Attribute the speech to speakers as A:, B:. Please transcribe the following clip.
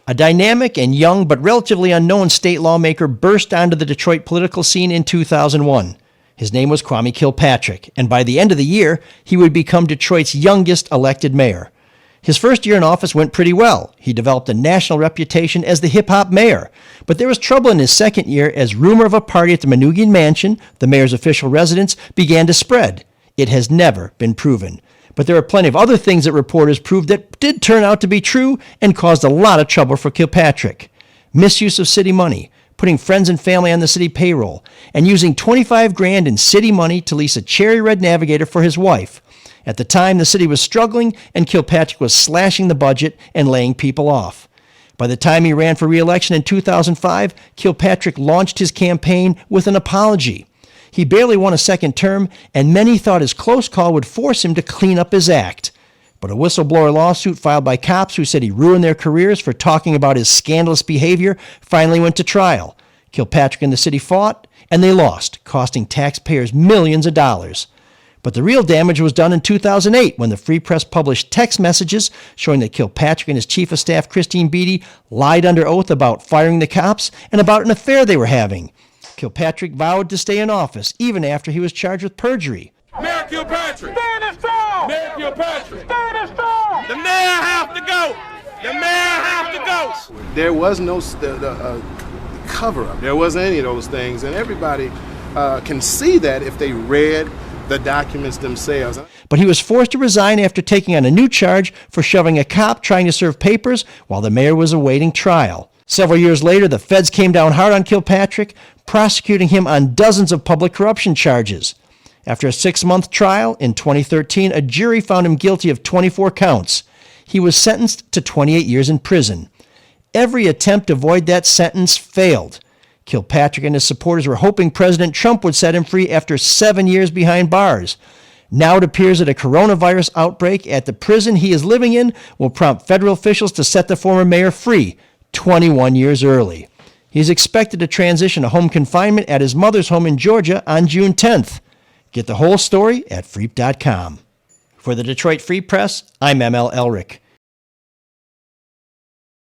A: A dynamic and young but relatively unknown state lawmaker burst onto the Detroit political scene in 2001. His name was Kwame Kilpatrick, and by the end of the year, he would become Detroit's youngest elected mayor. His first year in office went pretty well. He developed a national reputation as the hip-hop mayor. But there was trouble in his second year as rumor of a party at the Manoogian Mansion, the mayor's official residence, began to spread. It has never been proven. But there are plenty of other things that reporters proved that did turn out to be true and caused a lot of trouble for Kilpatrick. Misuse of city money, putting friends and family on the city payroll, and using $25,000 in city money to lease a cherry red Navigator for his wife. At the time, the city was struggling, and Kilpatrick was slashing the budget and laying people off. By the time he ran for re-election in 2005, Kilpatrick launched his campaign with an apology. He barely won a second term, and many thought his close call would force him to clean up his act. But a whistleblower lawsuit filed by cops who said he ruined their careers for talking about his scandalous behavior finally went to trial. Kilpatrick and the city fought, and they lost, costing taxpayers millions of dollars. But the real damage was done in 2008 when the Free Press published text messages showing that Kilpatrick and his chief of staff, Christine Beatty, lied under oath about firing the cops and about an affair they were having. Kilpatrick vowed to stay in office even after he was charged with perjury.
B: Mayor Kilpatrick! Stand strong! Mayor Kilpatrick! Stand strong! The mayor have to go! The mayor have to go!
C: There was no cover-up. There wasn't any of those things, and everybody can see that if they read the documents themselves.
A: But he was forced to resign after taking on a new charge for shoving a cop trying to serve papers while the mayor was awaiting trial. Several years later, the feds came down hard on Kilpatrick, prosecuting him on dozens of public corruption charges. After a 6-month trial in 2013, a jury found him guilty of 24 counts. He was sentenced to 28 years in prison. Every attempt to avoid that sentence failed. Kilpatrick and his supporters were hoping President Trump would set him free after 7 years behind bars. Now it appears that a coronavirus outbreak at the prison he is living in will prompt federal officials to set the former mayor free 21 years early. He is expected to transition to home confinement at his mother's home in Georgia on June 10th. Get the whole story at freep.com. For the Detroit Free Press, I'm ML Elrick.